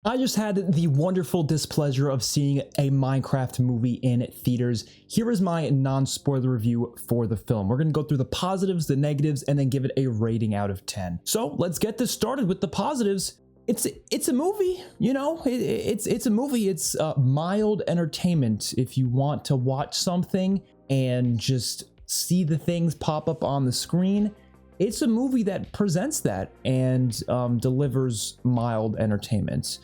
I just had the wonderful displeasure of seeing a Minecraft movie in theaters. Here is my non-spoiler review for the film. We're going to go through the positives, the negatives, and then give it a rating out of 10. So let's get this started with the positives. It's a movie, you know, it's a movie. It's mild entertainment. If you want to watch something and just see the things pop up on the screen, it's a movie that presents that and delivers mild entertainment.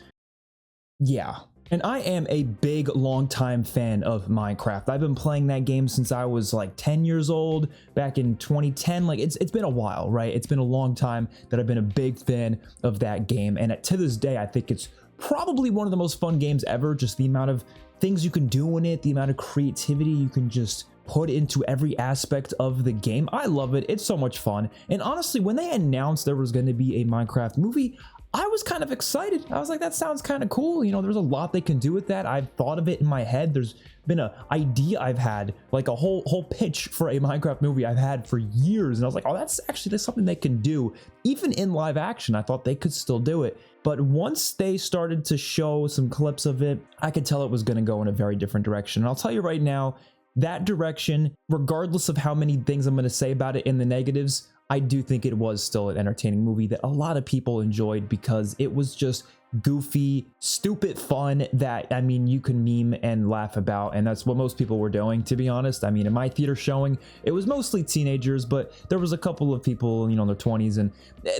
Yeah, and I am a big longtime fan of Minecraft. I've been playing that game since I was like 10 years old, back in 2010. Like it's been a while, right? It's been a long time that I've been a big fan of that game, and to this day I think it's probably one of the most fun games ever. Just the amount of things you can do in it, the amount of creativity you can just put into every aspect of the game. I love it. It's so much fun. And honestly, when they announced there was going to be a Minecraft movie, I was kind of excited. I was like, that sounds kind of cool. You know, there's a lot they can do with that. I've thought of it in my head. There's been an idea I've had, like a whole pitch for a Minecraft movie I've had for years. And I was like, oh, that's something they can do. Even in live action, I thought they could still do it. But once they started to show some clips of it, I could tell it was going to go in a very different direction. And I'll tell you right now, that direction, regardless of how many things I'm going to say about it in the negatives, I do think it was still an entertaining movie that a lot of people enjoyed because it was just goofy, stupid fun that, I mean, you can meme and laugh about, and that's what most people were doing, to be honest. I mean, in my theater showing, it was mostly teenagers, but there was a couple of people, you know, in their 20s, and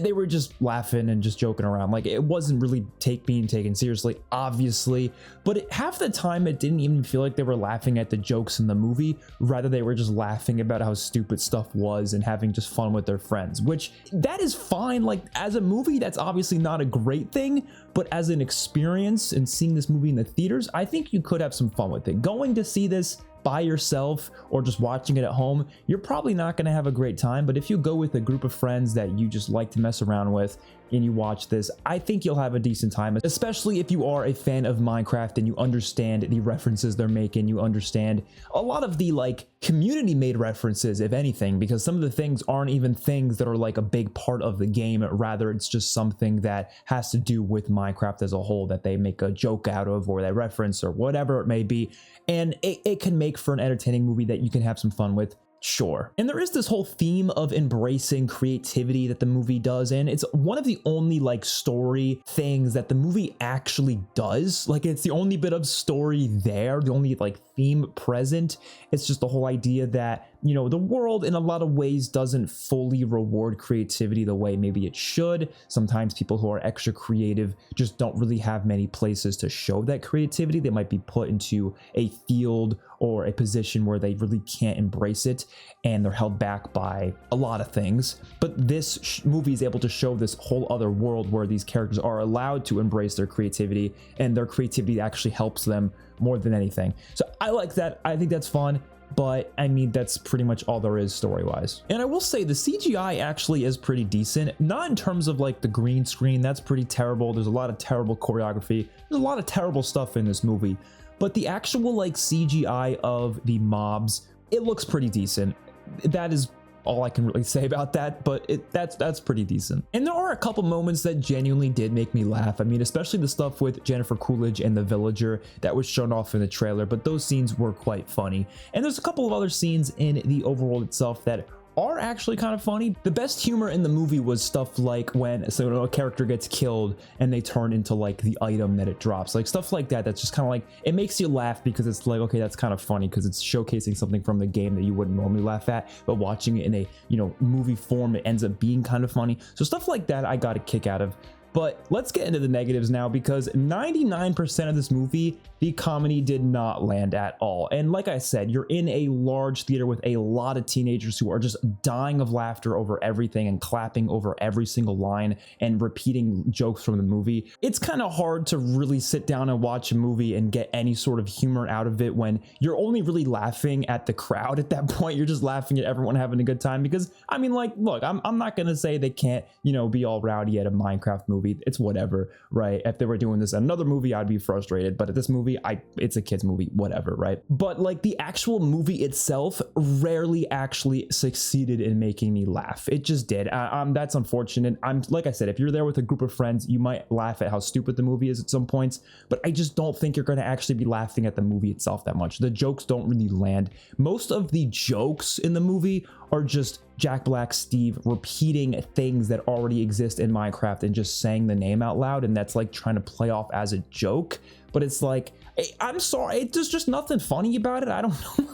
they were just laughing and just joking around. Like, it wasn't really being taken seriously, obviously, but half the time it didn't even feel like they were laughing at the jokes in the movie. Rather, they were just laughing about how stupid stuff was and having just fun with their friends, which that is fine. Like, as a movie, that's obviously not a great thing, but as an experience and seeing this movie in the theaters, I think you could have some fun with it. Going to see this by yourself or just watching it at home, you're probably not going to have a great time. But if you go with a group of friends that you just like to mess around with and you watch this, I think you'll have a decent time, especially if you are a fan of Minecraft and you understand the references they're making. You understand a lot of the like community made references, if anything, because some of the things aren't even things that are like a big part of the game. Rather, it's just something that has to do with Minecraft as a whole that they make a joke out of or they reference or whatever it may be. And it can make for an entertaining movie that you can have some fun with. Sure. And there is this whole theme of embracing creativity that the movie does, and it's one of the only like story things that the movie actually does. Like, it's the only bit of story there, the only like theme present. It's just the whole idea that, you know, the world in a lot of ways doesn't fully reward creativity the way maybe it should. Sometimes people who are extra creative just don't really have many places to show that creativity. They might be put into a field or a position where they really can't embrace it, and they're held back by a lot of things. But this movie is able to show this whole other world where these characters are allowed to embrace their creativity, and their creativity actually helps them more than anything. So I like that. I think that's fun. But I mean, that's pretty much all there is story-wise. And I will say the CGI actually is pretty decent. Not in terms of like the green screen, that's pretty terrible. There's a lot of terrible choreography. There's a lot of terrible stuff in this movie. But the actual like CGI of the mobs, it looks pretty decent. That is all I can really say about that, but that's pretty decent. And there are a couple moments that genuinely did make me laugh. I mean, especially the stuff with Jennifer Coolidge and the villager that was shown off in the trailer, but those scenes were quite funny. And there's a couple of other scenes in the overworld itself that are actually kind of funny. The best humor in the movie was stuff like when a character gets killed and they turn into like the item that it drops, like stuff like that. That's just kind of like, it makes you laugh because it's like, okay, that's kind of funny because it's showcasing something from the game that you wouldn't normally laugh at, but watching it in a, you know, movie form, it ends up being kind of funny. So stuff like that I got a kick out of. But let's get into the negatives now, because 99% of this movie, the comedy did not land at all. And like I said, you're in a large theater with a lot of teenagers who are just dying of laughter over everything and clapping over every single line and repeating jokes from the movie. It's kind of hard to really sit down and watch a movie and get any sort of humor out of it when you're only really laughing at the crowd at that point. You're just laughing at everyone having a good time, because I mean, like, look, I'm not going to say they can't, you know, be all rowdy at a Minecraft movie. movie. It's whatever, right? If they were doing this in another movie, I'd be frustrated. But at this movie, it's a kid's movie, whatever, right? But like the actual movie itself rarely actually succeeded in making me laugh. It just did. That's unfortunate. Like I said, if you're there with a group of friends, you might laugh at how stupid the movie is at some points, but I just don't think you're going to actually be laughing at the movie itself that much. The jokes don't really land. Most of the jokes in the movie are just Jack Black Steve repeating things that already exist in Minecraft and just saying the name out loud, and that's like trying to play off as a joke. But it's like, I'm sorry, there's just nothing funny about it. I don't know.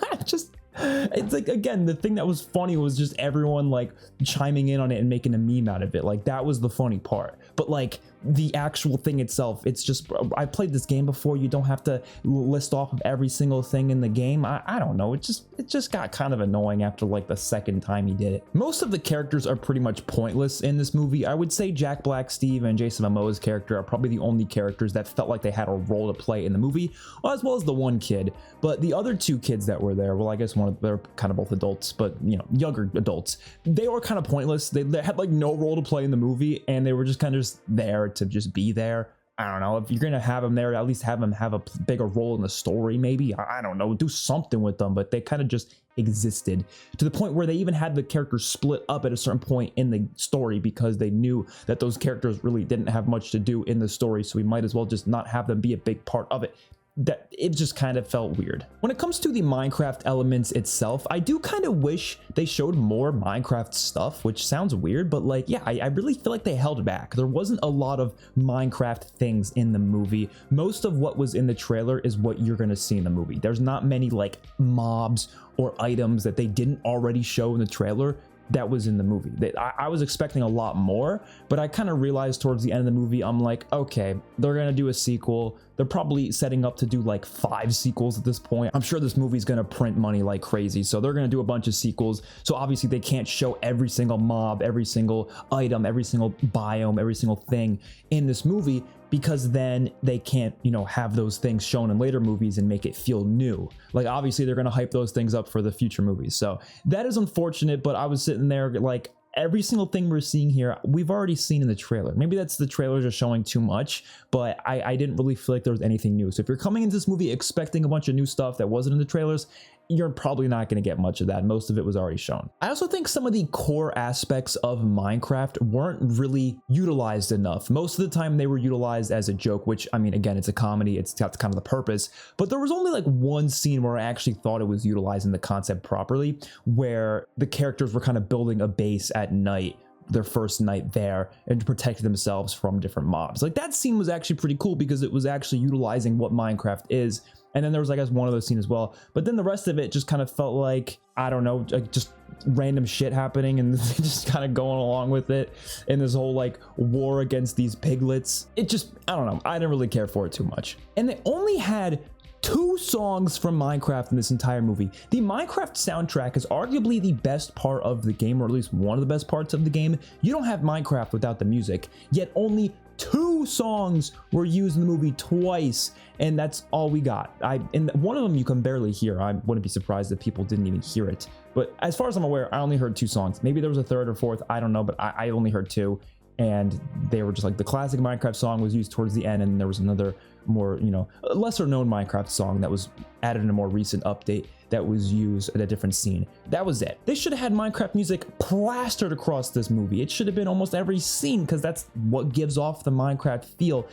It's like, again, the thing that was funny was just everyone like chiming in on it and making a meme out of it. Like that was the funny part. But like the actual thing itself, it's just, I played this game before. You don't have to list off of every single thing in the game. I don't know. It just got kind of annoying after like the second time he did it. Most of the characters are pretty much pointless in this movie. I would say Jack Black Steve and Jason Momoa's character are probably the only characters that felt like they had a role to play in the movie, as well as the one kid. But the other two kids that were there, well, I guess they're kind of both adults, but you know, younger adults. They were kind of pointless. They had like no role to play in the movie, and they were just kind of just there to just be there. I don't know, if you're gonna have them there, at least have them have a bigger role in the story. Maybe, I don't know, do something with them. But they kind of just existed to the point where they even had the characters split up at a certain point in the story because they knew that those characters really didn't have much to do in the story, so we might as well just not have them be a big part of it. That it just kind of felt weird. When it comes to the Minecraft elements itself, I do kind of wish they showed more Minecraft stuff, which sounds weird, but like, yeah, I really feel like they held back. There wasn't a lot of Minecraft things in the movie. Most of what was in the trailer is what you're gonna see in the movie. There's not many like mobs or items that they didn't already show in the trailer that was in the movie. I was expecting a lot more, but I kind of realized towards the end of the movie, I'm like, okay, they're gonna do a sequel. They're probably setting up to do like 5 sequels at this point. I'm sure this movie's gonna print money like crazy, so they're gonna do a bunch of sequels. So obviously they can't show every single mob, every single item, every single biome, every single thing in this movie, because then they can't, you know, have those things shown in later movies and make it feel new. Like obviously they're gonna hype those things up for the future movies. So that is unfortunate, but I was sitting there like, every single thing we're seeing here, we've already seen in the trailer. Maybe that's the trailers are showing too much, but I didn't really feel like there was anything new. So if you're coming into this movie expecting a bunch of new stuff that wasn't in the trailers, you're probably not going to get much of that. Most of it was already shown. I also think some of the core aspects of Minecraft weren't really utilized enough. Most of the time they were utilized as a joke, which, I mean, again, it's a comedy. That's kind of the purpose. But there was only like one scene where I actually thought it was utilizing the concept properly, where the characters were kind of building a base at night, their first night there, and to protect themselves from different mobs. Like that scene was actually pretty cool because it was actually utilizing what Minecraft is. And then there was, I guess, one other scene as well. But then the rest of it just kind of felt like, I don't know, like just random shit happening and just kind of going along with it. And this whole like war against these piglets. It just, I don't know. I didn't really care for it too much. And they only had 2 songs from Minecraft in this entire movie. The Minecraft soundtrack is arguably the best part of the game, or at least one of the best parts of the game. You don't have Minecraft without the music, yet only 2 songs were used in the movie twice, and that's all we got. And one of them you can barely hear. I wouldn't be surprised if people didn't even hear it. But as far as I'm aware, I only heard 2 songs. Maybe there was a third or fourth, I don't know, but I only heard 2. And they were just like the classic Minecraft song was used towards the end, and there was another more, you know, lesser known Minecraft song that was added in a more recent update that was used at a different scene. That was it. They should have had Minecraft music plastered across this movie. It should have been almost every scene because that's what gives off the Minecraft feel.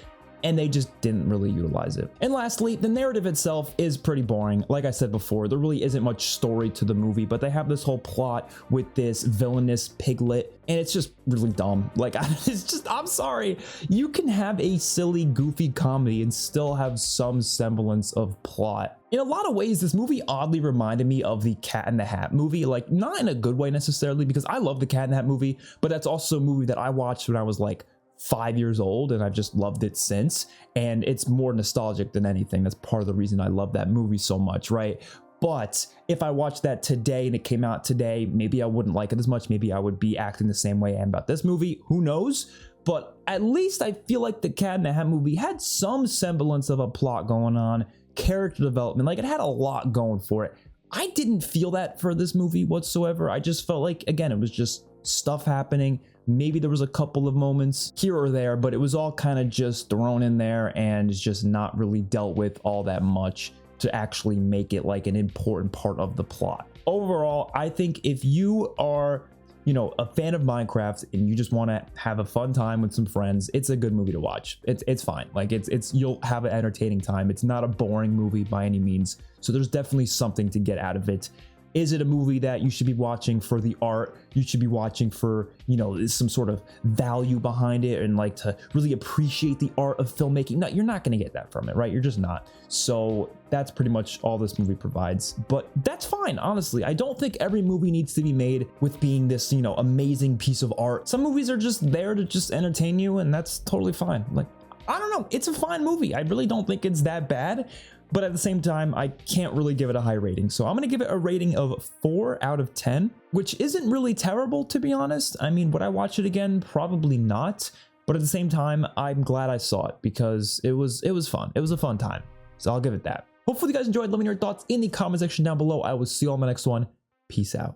And they just didn't really utilize it. And lastly, the narrative itself is pretty boring. Like I said before, there really isn't much story to the movie, but they have this whole plot with this villainous piglet, and it's just really dumb. Like, it's just, I'm sorry. You can have a silly, goofy comedy and still have some semblance of plot. In a lot of ways, this movie oddly reminded me of the Cat in the Hat movie, like not in a good way necessarily, because I love the Cat in the Hat movie, but that's also a movie that I watched when I was like 5 years old, and I've just loved it since. And it's more nostalgic than anything. That's part of the reason I love that movie so much, right? But if I watched that today and it came out today, maybe I wouldn't like it as much. Maybe I would be acting the same way I am about this movie. Who knows? But at least I feel like the Cat in the Hat movie had some semblance of a plot going on, character development. Like, it had a lot going for it. I didn't feel that for this movie whatsoever. I just felt like, again, it was just stuff happening, Maybe there was a couple of moments here or there, but it was all kind of just thrown in there and it's just not really dealt with all that much to actually make it like an important part of the plot. Overall, I think if you are, you know, a fan of Minecraft and you just want to have a fun time with some friends, it's a good movie to watch. It's fine. Like it's you'll have an entertaining time. It's not a boring movie by any means. So there's definitely something to get out of it. Is it a movie that you should be watching for the art? You should be watching for, you know, some sort of value behind it and like to really appreciate the art of filmmaking. No, you're not going to get that from it, right? You're just not. So that's pretty much all this movie provides. But that's fine, honestly. I don't think every movie needs to be made with being this, you know, amazing piece of art. Some movies are just there to just entertain you, and that's totally fine. Like, I don't know. It's a fine movie. I really don't think it's that bad. But at the same time, I can't really give it a high rating. So I'm going to give it a rating of 4 out of 10, which isn't really terrible, to be honest. I mean, would I watch it again? Probably not. But at the same time, I'm glad I saw it because it was fun. It was a fun time. So I'll give it that. Hopefully you guys enjoyed. Let me know your thoughts in the comment section down below. I will see you on my next one. Peace out.